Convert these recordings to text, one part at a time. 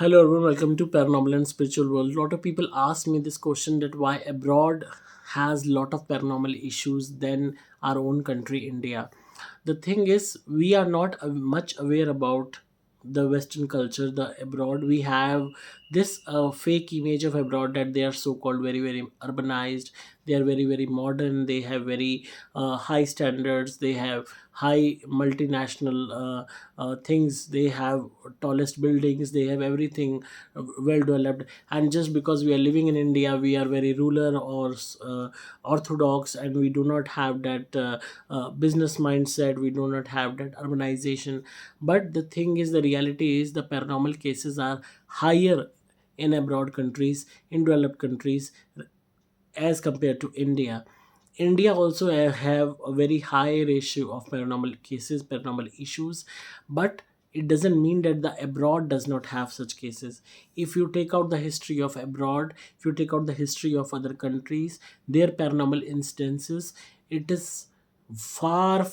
Hello everyone, welcome to Paranormal and Spiritual World. A lot of people ask me this question that why abroad has lot of paranormal issues than our own country India. The thing is, we are not much aware about the Western culture, the abroad. We have this fake image of abroad that they are so called very urbanized. They are very modern. They have very high standards. They have high multinational things. They have tallest buildings. They have everything well developed. And just because we are living in India, we are very rural or orthodox, and we do not have that business mindset. We do not have that urbanization. But the thing is, the reality is, the paranormal cases are higher in abroad countries, in developed countries, as compared to India. India also have a very high ratio of paranormal cases, paranormal issues, but it doesn't mean that the abroad does not have such cases. If you take out the history of abroad, if you take out the history of other countries, their paranormal instances, it is far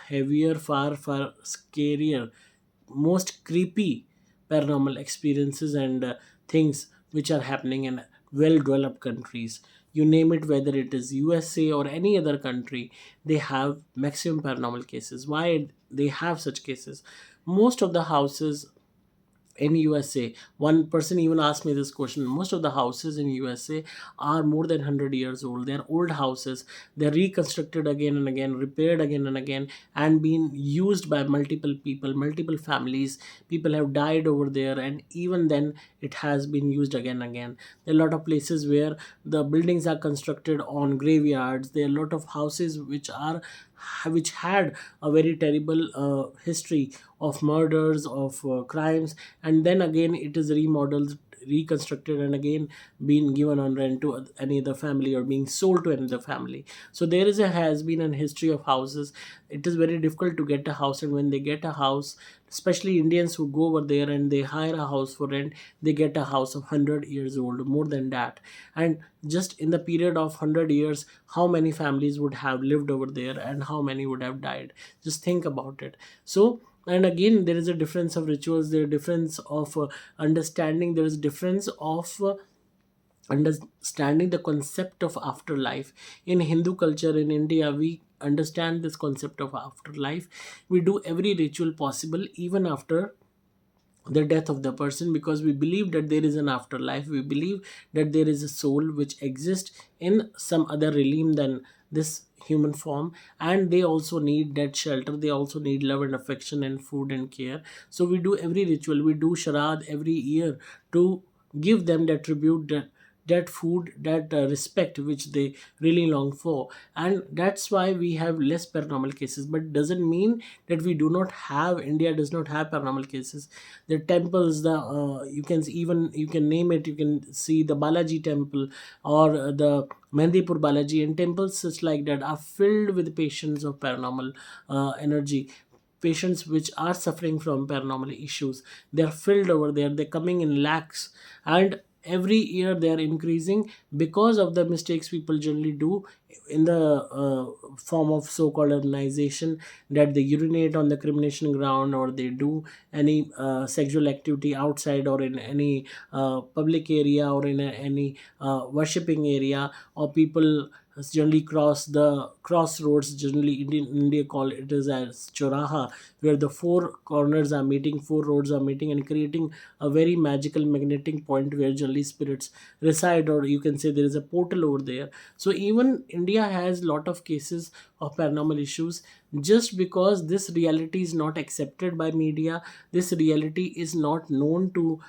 heavier, far scarier, most creepy paranormal experiences and things which are happening in well developed countries. You name it, whether it is USA or any other country, they have maximum paranormal cases. Why they have such cases? Most of the houses in USA. One person even asked me this question. Most of the houses in USA are more than 100 years old. They're old houses. They're reconstructed again and again, repaired again and again, and been used by multiple people, multiple families. People have died over there, and even then, it has been used again and again. There are a lot of places where the buildings are constructed on graveyards. There are a lot of houses which had a very terrible history of murders, of crimes, and then again it is remodeled, reconstructed, and again being given on rent to any other family or being sold to another family. So there has been a history of houses. It is very difficult to get a house, and when they get a house, especially Indians who go over there and they hire a house for rent, they get a house of 100 years old, more than that. And just in the period of 100 years, how many families would have lived over there and how many would have died? Just think about it. So, and again, there is a difference of rituals, there is difference of understanding, there is difference of understanding the concept of afterlife. In Hindu culture in India, we understand this concept of afterlife. We do every ritual possible even after the death of the person, because we believe that there is an afterlife. We believe that there is a soul which exists in some other realm than this human form, and they also need that shelter. They also need love and affection and food and care. So we do every ritual. We do sharad every year to give them that tribute, that food, that respect which they really long for. And that's why we have less paranormal cases, but doesn't mean that we do not have, India does not have paranormal cases. The temples, the you can name it, you can see the Balaji temple or the Mehndipur Balaji, and temples such like that are filled with patients of paranormal energy, patients which are suffering from paranormal issues. They are filled over there, they're coming in lakhs, and every year they are increasing because of the mistakes people generally do in the form of so-called urbanization, that they urinate on the cremation ground, or they do any sexual activity outside or in any public area, or in any worshipping area, or people generally cross the crossroads. Generally, India call it as choraha, where the four corners are meeting, four roads are meeting, and creating a very magical magnetic point where generally spirits reside, or you can say there is a portal over there. So even India has lot of cases of paranormal issues. Just because this reality is not accepted by media, this reality is not known to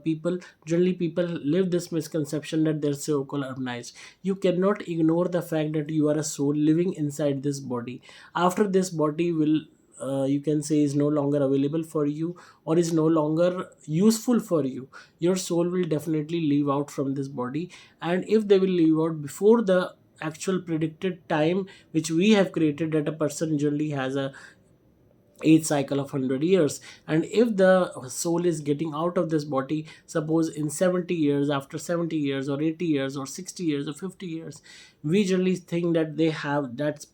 people. Generally, people live this misconception that they're so colonized. You cannot ignore the fact that you are a soul living inside this body. After this body will you can say is no longer available for you, or is no longer useful for you, your soul will definitely leave out from this body. And if they will leave out before the actual predicted time which we have created, that a person generally has a age cycle of 100 years, and if the soul is getting out of this body, suppose in 70 years, after 70 years or 80 years or 60 years or 50 years, we generally think that they have that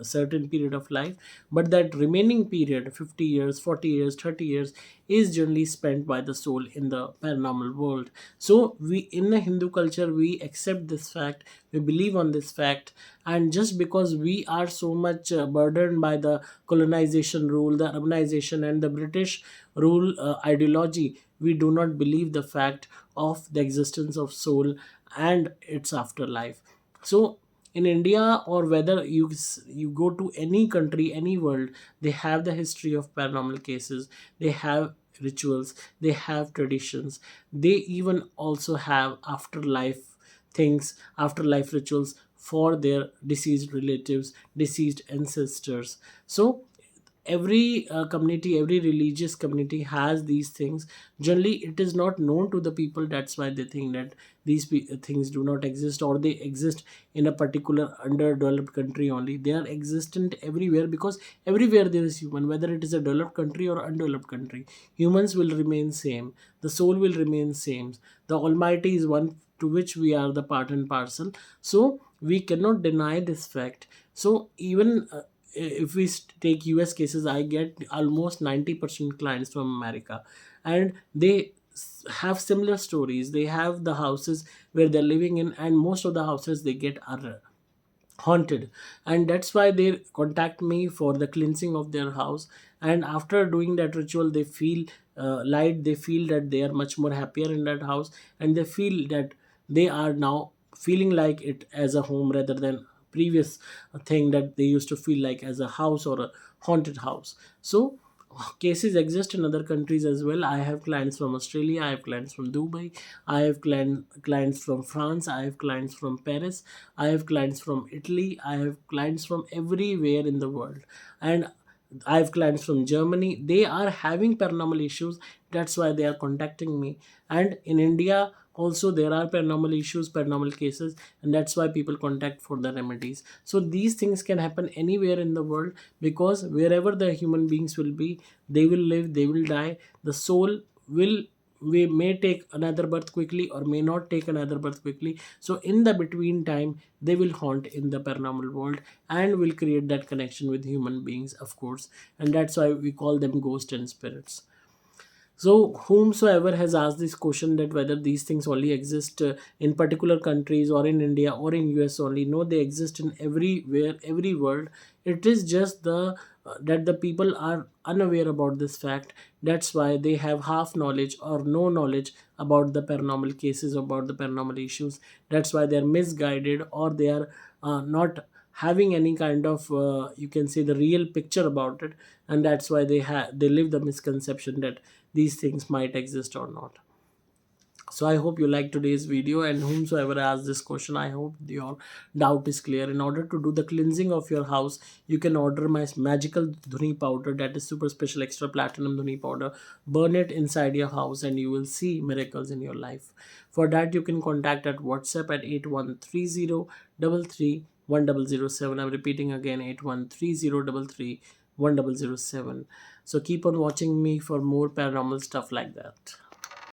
certain period of life, but that remaining period, 50 years, 40 years, 30 years, is generally spent by the soul in the paranormal world. So we, in the Hindu culture, we accept this fact, we believe on this fact. And just because we are so much burdened by the colonization rule, the urbanization, and the British rule ideology, we do not believe the fact of the existence of soul and its afterlife. So in India, or whether you go to any country, any world, they have the history of paranormal cases. They have rituals. They have traditions. They even also have afterlife things, afterlife rituals for their deceased relatives, deceased ancestors. So every community, every religious community has these things. Generally it is not known to the people, that's why they think that things do not exist, or they exist in a particular underdeveloped country only. They are existent everywhere, because everywhere there is human, whether it is a developed country or undeveloped country, humans will remain same, the soul will remain same. The Almighty is one, to which we are the part and parcel. So we cannot deny this fact. So even if we take US cases, I get almost 90% clients from America, and they have similar stories. They have the houses where they're living in, and most of the houses they get are haunted, and that's why they contact me for the cleansing of their house. And after doing that ritual, they feel light, they feel that they are much more happier in that house, and they feel that they are now feeling like it as a home, rather than previous thing that they used to feel like as a house or a haunted house. So cases exist in other countries as well. I have clients from Australia, I have clients from Dubai, I have clients from France, I have clients from Paris, I have clients from Italy, I have clients from everywhere in the world. And I have clients from Germany. They are having paranormal issues. That's why they are contacting me. And in India, also there are paranormal issues, paranormal cases, and that's why people contact for the remedies. So these things can happen anywhere in the world, because wherever the human beings will be, they will live, they will die. The soul will, we may take another birth quickly or may not take another birth quickly. So in the between time, they will haunt in the paranormal world and will create that connection with human beings, of course. And that's why we call them ghosts and spirits. So, whomsoever has asked this question, that whether these things only exist in particular countries or in India or in US only, no, they exist in everywhere, every world. It is just the that the people are unaware about this fact. That's why they have half knowledge or no knowledge about the paranormal cases, about the paranormal issues. That's why they are misguided, or they are not having any kind of you can say the real picture about it. And that's why they live the misconception that these things might exist or not. So I hope you like today's video, and whomsoever asked this question, I hope your doubt is clear. In order to do the cleansing of your house, you can order my magical dhuni powder, that is super special extra platinum dhuni powder. Burn it inside your house and you will see miracles in your life. For that, you can contact at WhatsApp at 8130331007. I'm repeating again, 8130331007. So keep on watching me for more paranormal stuff like that.